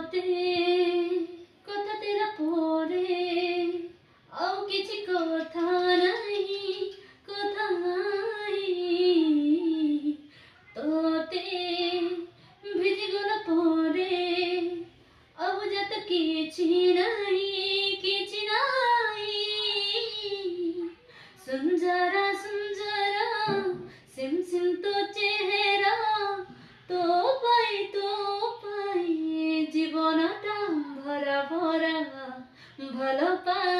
କଥା ତେରା ପରେ ଆଉ କିଛି କଥା ନାହିଁ କଥା ନାହିଁ ତୋତେ ଭିଜିଗଲା ପରେ ଆଉ ଯାତ କିଛି ନାହିଁ सुंजरा सुंजरा सिम सिम तो चेहरा तो पाई जीवनटा भरा भरा भल पाई